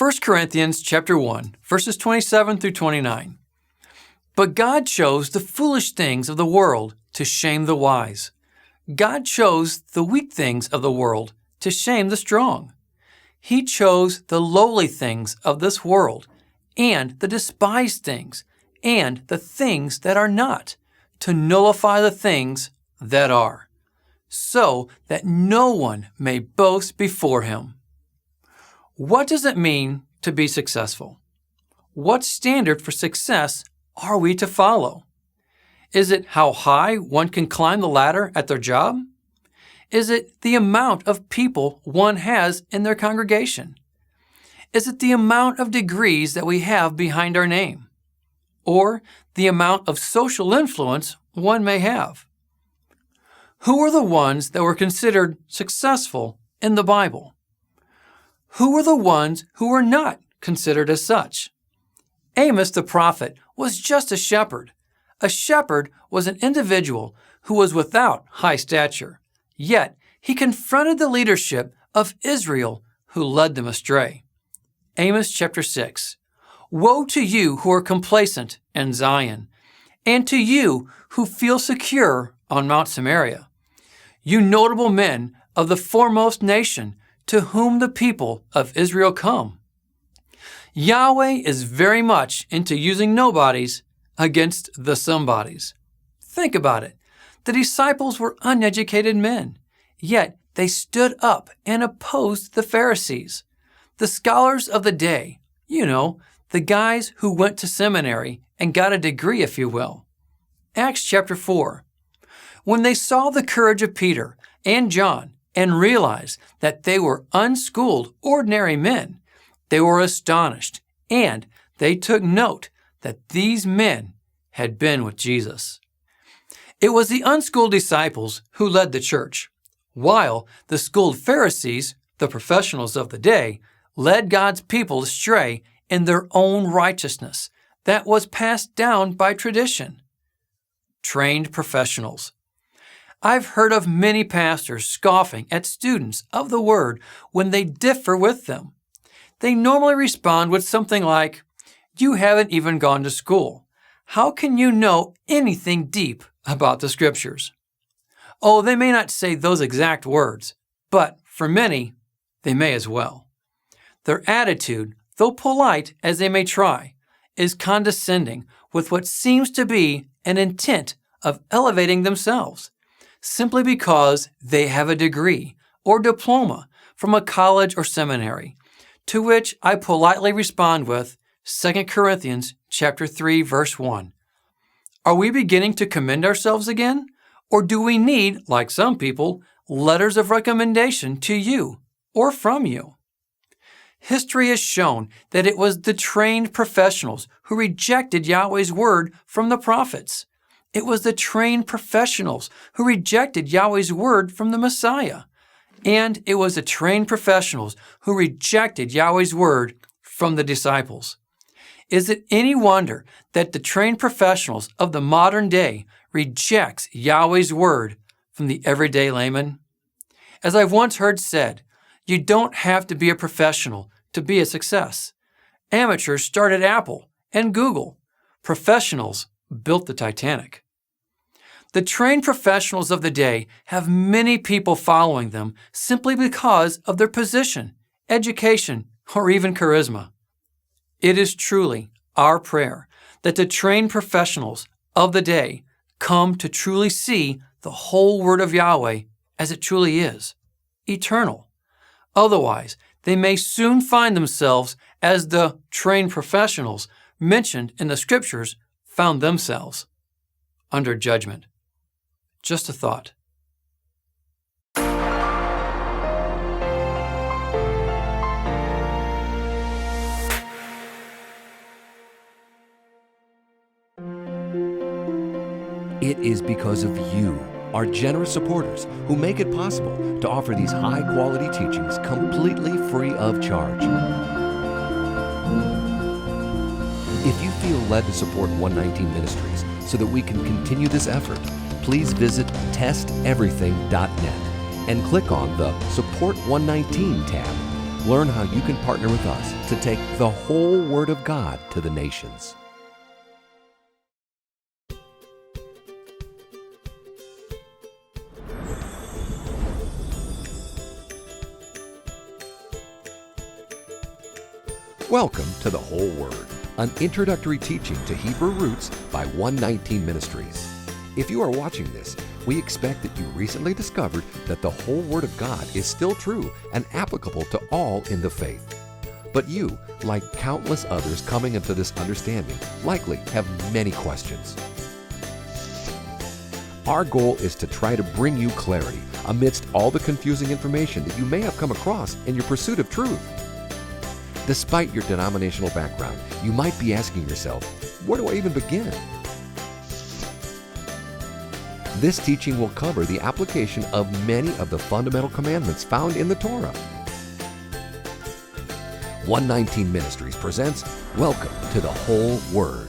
1 Corinthians chapter 1, verses 27 through 29. But God chose the foolish things of the world to shame the wise. God chose the weak things of the world to shame the strong. He chose the lowly things of this world and the despised things and the things that are not, to nullify the things that are, so that no one may boast before him. What does it mean to be successful? What standard for success are we to follow? Is it how high one can climb the ladder at their job? Is it the amount of people one has in their congregation? Is it the amount of degrees that we have behind our name? Or the amount of social influence one may have? Who are the ones that were considered successful in the Bible? Who are the ones who were not considered as such? Amos the prophet was just a shepherd. A shepherd was an individual who was without high stature, yet he confronted the leadership of Israel who led them astray. Amos chapter 6. Woe to you who are complacent in Zion, and to you who feel secure on Mount Samaria, you notable men of the foremost nation to whom the people of Israel come. Yahweh is very much into using nobodies against the somebodies. Think about it. The disciples were uneducated men, yet they stood up and opposed the Pharisees. The scholars of the day, the guys who went to seminary and got a degree, if you will. Acts chapter 4. When they saw the courage of Peter and John and realized that they were unschooled, ordinary men, they were astonished, and they took note that these men had been with Jesus. It was the unschooled disciples who led the church, while the schooled Pharisees, the professionals of the day, led God's people astray in their own righteousness that was passed down by tradition. Trained professionals. I've heard of many pastors scoffing at students of the Word when they differ with them. They normally respond with something like, "You haven't even gone to school. How can you know anything deep about the Scriptures?" Oh, they may not say those exact words, but for many, they may as well. Their attitude, though polite as they may try, is condescending with what seems to be an intent of elevating themselves, simply because they have a degree or diploma from a college or seminary, to which I politely respond with 2 Corinthians chapter 3, verse 1. Are we beginning to commend ourselves again? Or do we need, like some people, letters of recommendation to you or from you? History has shown that it was the trained professionals who rejected Yahweh's word from the prophets. It was the trained professionals who rejected Yahweh's word from the Messiah. And it was the trained professionals who rejected Yahweh's word from the disciples. Is it any wonder that the trained professionals of the modern day rejects Yahweh's word from the everyday layman? As I've once heard said, you don't have to be a professional to be a success. Amateurs started Apple and Google. Professionals built the Titanic. The trained professionals of the day have many people following them simply because of their position, education, or even charisma. It is truly our prayer that the trained professionals of the day come to truly see the whole Word of Yahweh as it truly is, eternal. Otherwise, they may soon find themselves as the trained professionals mentioned in the Scriptures found themselves, under judgment. Just a thought. It is because of you, our generous supporters, who make it possible to offer these high-quality teachings completely free of charge. If you feel led to support 119 Ministries so that we can continue this effort, please visit testeverything.net and click on the Support 119 tab. Learn how you can partner with us to take the whole Word of God to the nations. Welcome to The Whole Word, an introductory teaching to Hebrew roots by 119 Ministries. If you are watching this, we expect that you recently discovered that the whole Word of God is still true and applicable to all in the faith. But you, like countless others coming into this understanding, likely have many questions. Our goal is to try to bring you clarity amidst all the confusing information that you may have come across in your pursuit of truth. Despite your denominational background, you might be asking yourself, where do I even begin? This teaching will cover the application of many of the fundamental commandments found in the Torah. 119 Ministries presents Welcome to the Whole Word.